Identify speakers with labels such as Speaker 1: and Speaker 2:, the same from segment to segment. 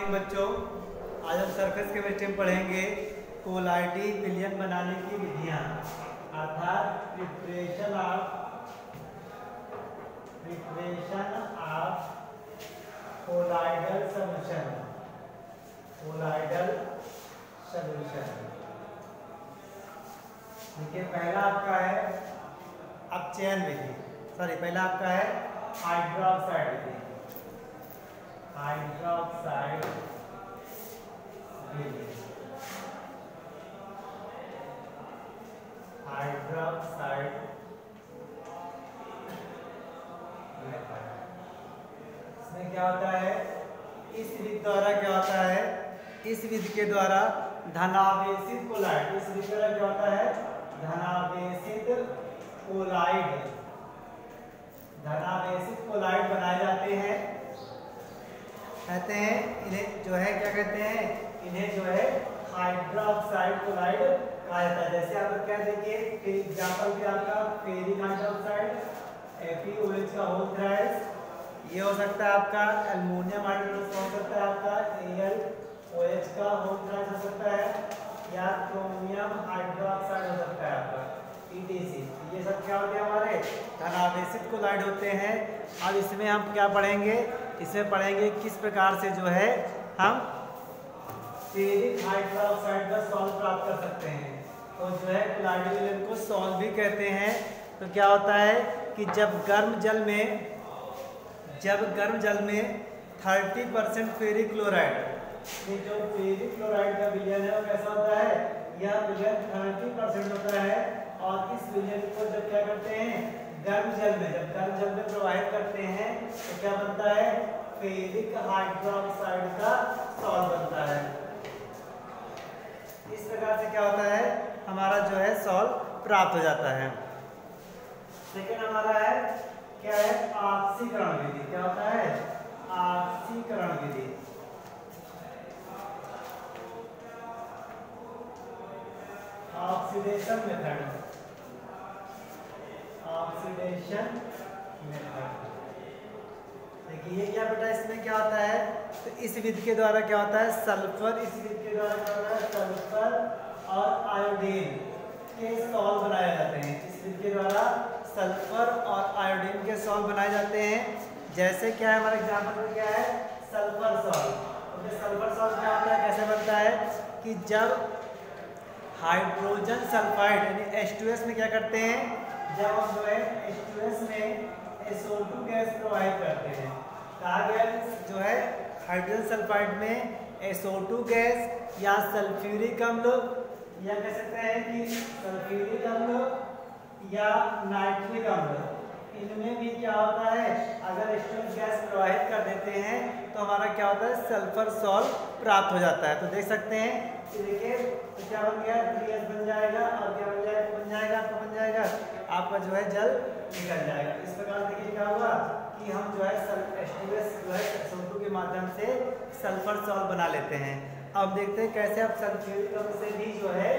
Speaker 1: Morning बच्चों। आज हम सरफेस केमिस्ट्री में पढ़ेंगे कोलाइडी विलयन बनाने की विधियां, अर्थात प्रिपरेशन ऑफ कोलाइडल सॉल्यूशन। देखिए पहला आपका है अपचयन विधि, पहला आपका है हाइड्रोक्साइड विधि। इसमें क्या होता है, इस विधि द्वारा क्या होता है, इस विधि के द्वारा धनावेशित कोलाइड, इस विधि द्वारा क्या होता है, धनावेशित कोलाइड बनाए जाते हैं। कहते हैं इन्हें जो है, क्या कहते हैं, इन्हें जो है हाइड्रोक्साइड कोलाइड कहा जाता है। जैसे आप क्या देखिए, एग्जांपल पे आपका फेरिक हाइड्रोक्साइड FeOH का होल थ्राइड्स, ये हो सकता है आपका एल्युमिनियम हाइड्रोक्साइड, हो सकता है आपका AlOH का होल थ्राइड्स हो सकता है, या क्रोमियम हाइड्रोक्साइड हो सकता है आपका ETC। ये सब क्या होते हैं, हमारे धनावेशित कोलाइड होते हैं। अब इसमें हम क्या पढ़ेंगे, इसमें पढ़ेंगे किस प्रकार से जो है हम फेरिक हाइड्रोक्साइड का सॉल्व प्राप्त कर सकते हैं। तो जो है कोलाइडी विलयन को सॉल्व भी कहते हैं। तो क्या होता है कि जब गर्म जल में 30% फेरिक क्लोराइड, ये जो फेरिक क्लोराइड का विलयन है वो कैसा होता है, यह विलयन 30% होता है। और इस विलयन को जब क्या करते हैं, गर्म जल में प्रवाहित करते हैं तो क्या बनता है, फेरिक हाइड्रोक्साइड का सॉल्व बनता है। इस प्रकार से क्या होता है, हमारा जो है सॉल्व प्राप्त हो जाता है। सेकंड हमारा है क्या है, ऑक्सीकरण विधि। क्या होता है, ऑक्सीकरण विधि। Oxidation method. देखिए ये क्या बेटा, इसमें क्या होता है, तो इस विधि के द्वारा क्या होता है, सल्फर और आयोडीन के सॉल्व बनाए जाते हैं। इस विधि के द्वारा सल्फर और आयोडीन के सॉल्व बनाए जाते हैं। जैसे क्या है, हमारा एग्जांपल में क्या है, सल्फर सॉल्व। तो सल्फर सॉल्व क्या होता है, कैसे बनता है कि जब हाइड्रोजन सल्फाइड यानी H2S में क्या करते हैं, जब हम जो है H2S में SO2 गैस प्रवाहित करते हैं, कहा गया जो है हाइड्रोजन सल्फाइड में SO2 गैस या सल्फ्यूरिक अम्ल, या कह सकते हैं कि सल्फ्यूरिक अम्ल या नाइट्रिक अम्ल, इनमें भी क्या होता है, अगर H2S गैस प्रवाहित कर देते हैं तो हमारा क्या होता है, सल्फर सॉल्व प्राप्त हो जाता है। तो देख सकते हैं कि देखिए तो क्या बन गया, 3H बन जाएगा, और क्या बन जाएगा, आपका जो है जल निकल जाएगा। इस प्रकार देखिए क्या होगा कि हम जो है H2S जो है SO2 के माध्यम से सल्फर सॉल्व बना लेते हैं। अब देखते हैं कैसे आप सल्फ्यूरिक अम्ल से भी जो है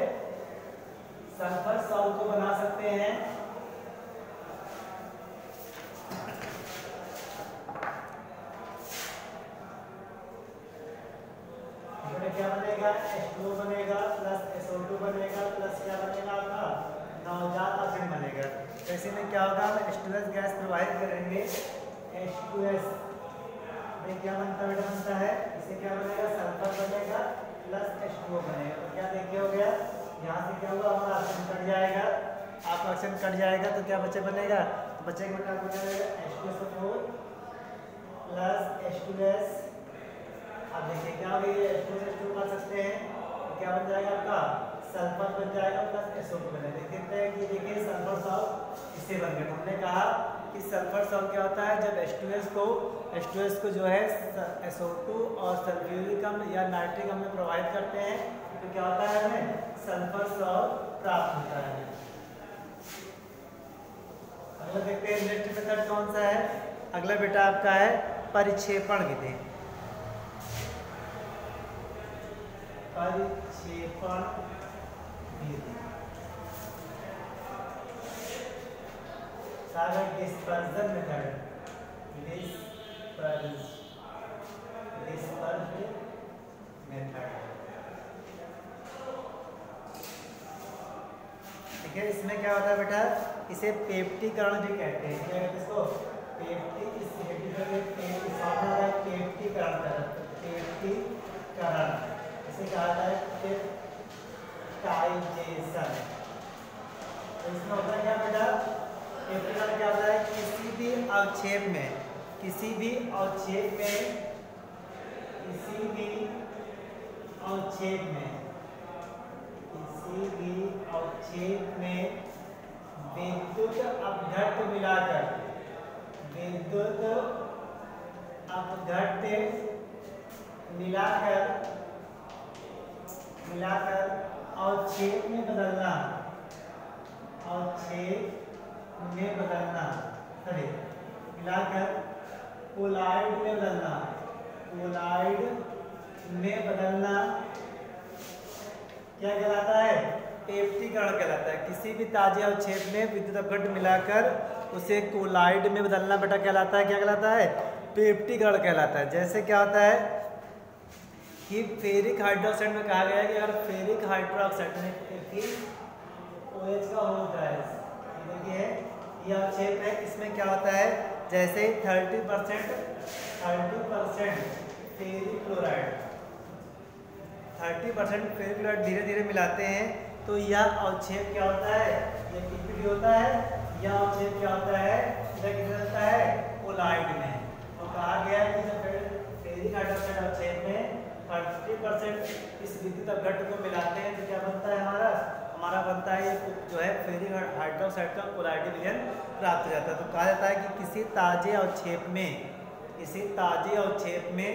Speaker 1: सल्फर सॉल्व को बना सकते हैं। क्या बनेगा, H2O बनेगा प्लस SO2 बनेगा प्लस क्या बनेगा आपका नवजात ऑक्सीजन बनेगा। ऐसे में क्या होगा, हम H2S गैस प्रवाहित करेंगे, H2S में क्या बनता है, इससे क्या बनेगा, सल्फर बनेगा प्लस H2O बनेगा। तो क्या देखिए हो गया, यहाँ से क्या होगा, हमारा ऑक्सीजन कट जाएगा, आपका ऑक्सीजन कट जाएगा तो क्या बचेगा, तो बचेगा H2SO4 प्लस H2S। अब देखिए क्या हो गई, H2 कर सकते हैं तो क्या बन जाएगा, आपका सल्फर बन जाएगा प्लस SO2 बनेगा। देखते हैं कि देखिए सल्फर सॉल्व इससे बन गया। हमने कहा कि सल्फर सॉल्व क्या होता है, जब H2S को जो है SO2 और सल्फ्यूरिक अम्ल या नाइट्रिक अम्ल में प्रवाहित करते हैं तो क्या होता है, हमें सल्फर सॉल्व प्राप्त होता है। अगला देखते हैं नेक्स्ट मेथड कौन सा है। अगला बेटा आपका है परिक्षेपण विधि। डिस्पर्जन मेथड, डिस्पर्जन ठीक है। इसमें क्या होता है बेटा, इसे पेप्टीकरण भी कहते हैं। क्या कहते हैं इसको? पेप्टीकरण। इसे कहा जाता है पेप्टाइजेशन। तो इसमें होता है क्या बेटा, पेप्टीकरण क्या होता है, किसी भी अवक्षेप में किसी भी अवक्षेप में विद्युत अपघट्ट मिलाकर अवक्षेप में बदलना मिलाकर कोलाइड में बदलना क्या कहलाता है? पेप्टीकरण कहलाता है। किसी भी ताजे अवक्षेप में विद्युत अपघट्ट मिलाकर उसे कोलाइड में बदलना बेटा कहलाता है, क्या कहलाता है? पेप्टीकरण कहलाता है। जैसे क्या होता है कि फेरिक हाइड्रोक्साइड में कहा गया है कि अगर फेरिक हाइड्रोक्साइड में OH का होता है, देखिए ये अवक्षेप है, इसमें क्या होता है, जैसे 30% फेरिक क्लोराइड 30% फेरिक क्लोराइड धीरे धीरे मिलाते हैं तो यह अवक्षेप क्या होता है, ये लिक्विड होता है। यह अवक्षेप क्या होता है, होता है कोलाइड में। तो कहा गया है कि जब फेरिक हाइड्रोक्साइड अवक्षेप में 30% इस विद्युत अपघट्ट को मिलाते हैं तो क्या बनता है, हमारा बनता है जो है फेरिक हाइड्रोक्साइड का कोलाइडी विलयन प्राप्त हो जाता है। तो कहा जाता है कि किसी ताजे अवक्षेप में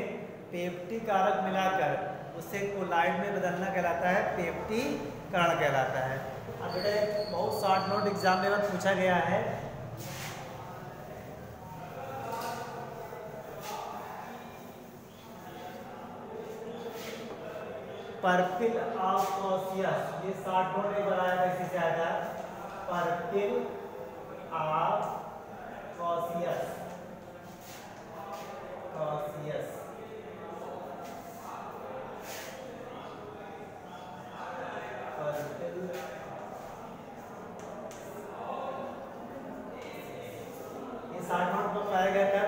Speaker 1: पेप्टीकारक मिलाकर उसे कोलाइड में बदलना कहलाता है, पेप्टीकरण कहलाता है। अब बेटा बहुत शॉर्ट नोट एग्जाम में पूछा गया है, पर्पिल ऑफ कॉसियस, ये शॉर्ट नोट एक बार आएगा, इसी से आएगा पर्पिल ऑफ कॉसियस।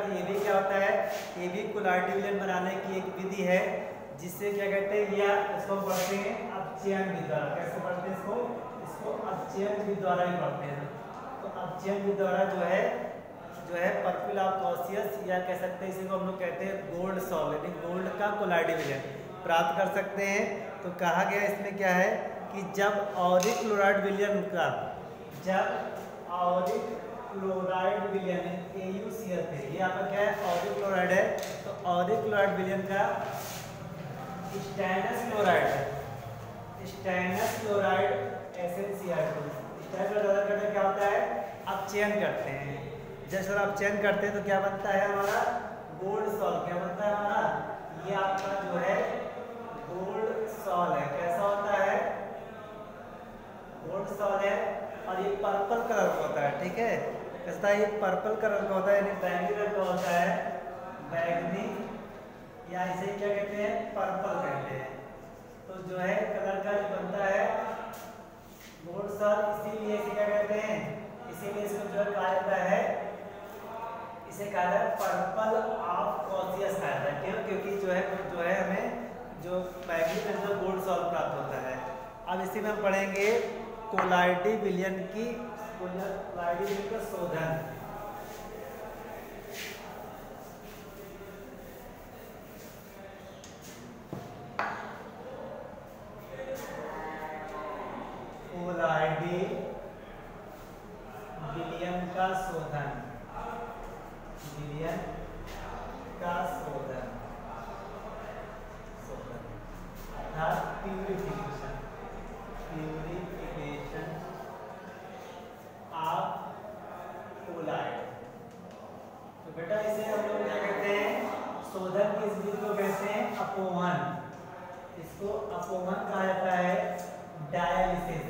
Speaker 1: ये भी क्या होता है, ये भी कोलाइड विलयन बनाने की एक विधि है, जिससे क्या कहते हैं, या इसको पढ़ते हैं अपचयन विधि द्वारा। कैसे पढ़ते हैं इसको अपचयन विधि द्वारा ही पढ़ते हैं। तो अपचयन विधि द्वारा जो है पर्पिल ऑफ कॉसियस, या कह सकते हैं इसी को हम लोग कहते हैं गोल्ड सॉल्ट, यानी गोल्ड का कोलाइड विलयन प्राप्त कर सकते हैं। तो कहा गया इसमें क्या है कि जब ऑरिक क्लोराइड विलयन AuCl थे, ये आपका क्या है, ऑरिक क्लोराइड है। तो ऑरिक क्लोराइड विलयन का स्टेनस क्लोराइड SnCl2 क्या होता है, अपचयन करते हैं। जैसे अपचयन करते हैं तो क्या बनता है हमारा, गोल्ड सॉल्ट। क्या बनता है हमारा, ये आपका जो है गोल्ड सॉल्ट है। कैसा होता है, गोल्ड सॉल्ट है, और ये पर्पल कलर का होता है। ठीक है, कैसा ये पर्पल कलर का होता है, यानी बैंगनी कलर का होता है, बैंगनी, या इसे क्या कहते हैं, पर्पल कहते हैं। तो जो है कलर का जो बनता है गोल्ड सॉल्ट, इसीलिए इसे क्या कहते हैं, इसीलिए इसको जो कहा जाता है, इसे कहा जाता है पर्पल ऑफ कॉसियस कहा जाता है। क्यों? क्योंकि जो है हमें जो बैंगनी रंग का गोल्ड सॉल्ट प्राप्त होता है। अब इसी में हम पढ़ेंगे कोलाइडी विलयन का शोधन। कोलाइडी विलयन का शोधन अर्थात प्यूरिफिकेशन ऑफ कोलाइड। तो बेटा इसे हम लोग क्या कहते हैं, शोधन की इस विधि को कहते हैं अपोहन। इसको अपोहन कहा जाता है, डायलिसिस।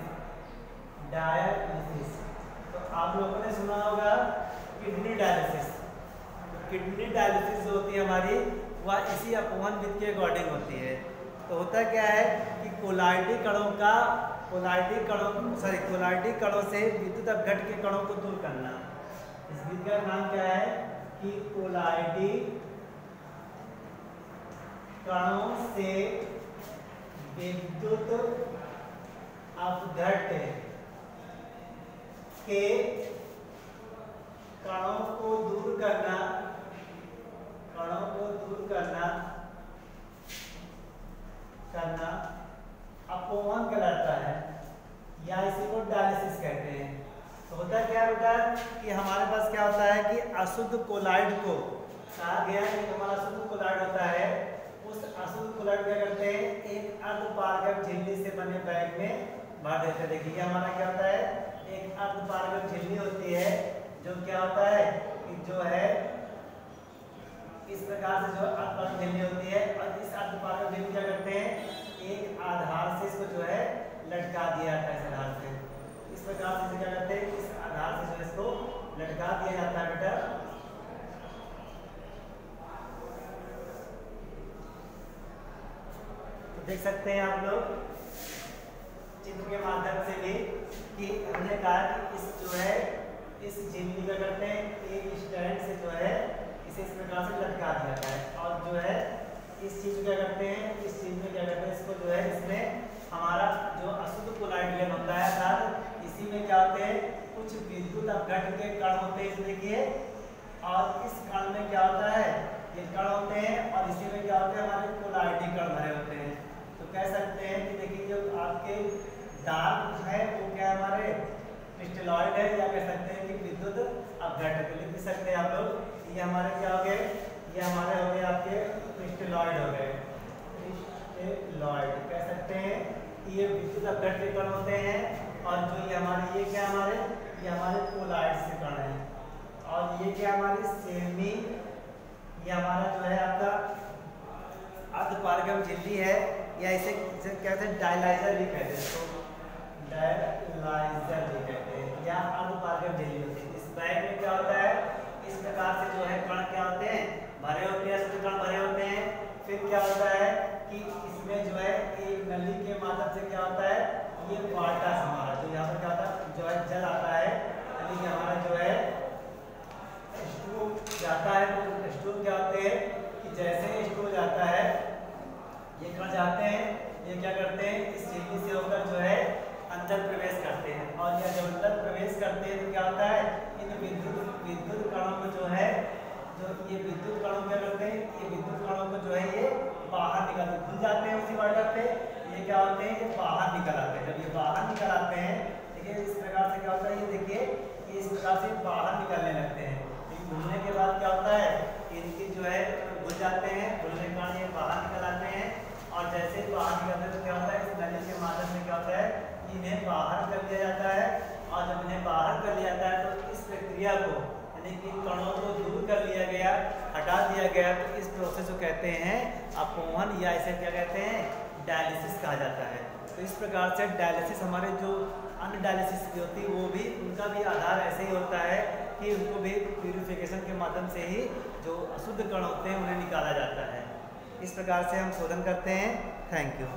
Speaker 1: तो आप लोगों ने सुना होगा किडनी डायलिसिस। किडनी डायलिसिस जो होती है हमारी, वह इसी अपोहन विधि के अकॉर्डिंग होती है। तो होता क्या है कि कोलाइडी कणों का कोलाइटिक कणों से विद्युत अपघट के कणों को दूर करना। इस विधि का नाम क्या है कि कोलाइटिक कणों से विद्युत अपघट के कणों को दूर करना अपवहन कहलाता है, या इसी को डायलिसिस कहते हैं। तो होता क्या बेटा कि हमारे पास क्या होता है कि अशुद्ध कोलाइड को कहा गया कि हमारा अशुद्ध कोलाइड होता है, उस अशुद्ध कोलाइड क्या करते हैं एक अर्धपारगम्य झिल्ली से बने बैग में भर देते हैं। देखिए हमारा क्या होता है, एक अर्धपारगम्य झिल्ली होती है जो क्या होता है कि जो है इस प्रकार से जो अर्धपारगम्य झिल्ली होती है, और इस अर्धपारगम्य झिल्ली क्या करते हैं एक आधार से इसको जो है लटका दिया जाता है। इस आधार से इस प्रकार से क्या करते हैं इस आधार से जो इसको लटका दिया जाता है बेटा। तो देख सकते हैं आप लोग चित्र के माध्यम से भी कि हमने कहा कि इस जो है इस झिल्ली का करते हैं एक स्टैंड से जो है इसे इस प्रकार से लटका दिया जाता है, और जो है इस चीज क्या करते हैं इस चीज में क्या करते हैं इसको जो है इसमें हमारा जो अशुद्ध कोलाइड लेन होता है अर्थात इसी में क्या होते हैं कुछ विद्युत अपघट के कण होते हैं देखिए, और इस कण में क्या होता है ये कण होते हैं, और इसी में क्या होते हैं हमारे कोलाइटिक कण भरे होते हैं। तो कह सकते हैं कि देखिए जो आपके डार्क है वो क्या हमारे क्रिस्टलॉइड है, या कह सकते हैं कि विद्युत अपघट लिख सकते हैं आप लोग। ये हमारे क्या हो गए, ये हमारे हो गए आपके क्रिस्टलॉइड हो गए, क्रिस्टलॉइड कह सकते हैं कि ये विद्युत अपघट के कण होते हैं, और जो ये हमारे ये क्या हमारे ये हमारे कोलाइड से कण हैं, और ये क्या हमारे सेमी ये हमारा जो है आपका अर्धपारगम्य झिल्ली है, या इसे क्या कहते हैं डायलाइजर भी कहते हैं, तो डायलाइजर भी कहते हैं, या अर्धपारगम्य झिल्ली होती है। इस बैग में क्या होता है इस प्रकार से जो है कण क्या होते हैं भरे होते हैं, अशुद्ध कण भरे होते हैं। फिर क्या होता है कि इसमें जो है एक नली के माध्यम से क्या होता है ये वाटर हमारा जो यहाँ पर क्या होता है जो है जल आता है, नली के हमारा जो है स्टूल जाता है। तो स्टूल क्या होते हैं कि जैसे स्टूल जाता है ये कण जाते हैं, ये क्या करते हैं इस झिल्ली से होकर जो है अंदर प्रवेश करते हैं, और यह जब अंदर प्रवेश करते हैं तो क्या होता है इन विद्युत कणों को जो है जो ये विद्युत कणों क्या करते हैं ये विद्युत कणों को जो है ये बाहर निकालते खुल जाते हैं उसी वाटर पे, ये क्या होते हैं ये बाहर निकल आते हैं। जब ये बाहर निकल आते हैं देखिए इस प्रकार से क्या होता है ये देखिए ये इस प्रकार से बाहर निकलने लगते हैं। लेकिन घूमने के बाद क्या होता है इनकी जो है घुल जाते हैं, घुलने के बाद ये बाहर निकल आते हैं, और जैसे ही बाहर निकलते हैं तो क्या होता है इस नली के माध्यम से क्या होता है इन्हें बाहर कर दिया जाता है, और जब इन्हें बाहर कर लिया जाता है तो इस प्रक्रिया को यानी कि कणों को दूर कर लिया गया हटा दिया गया, तो इस प्रोसेस को कहते हैं अपवहन, या इसे क्या कहते हैं डायलिसिस कहा जाता है। तो इस प्रकार से डायलिसिस हमारे जो अन्य डायलिसिस की होती है वो भी उनका भी आधार ऐसे ही होता है कि उनको भी प्यूरिफिकेशन के माध्यम से ही जो अशुद्ध कण होते हैं उन्हें निकाला जाता है। इस प्रकार से हम शोधन करते हैं। Thank you.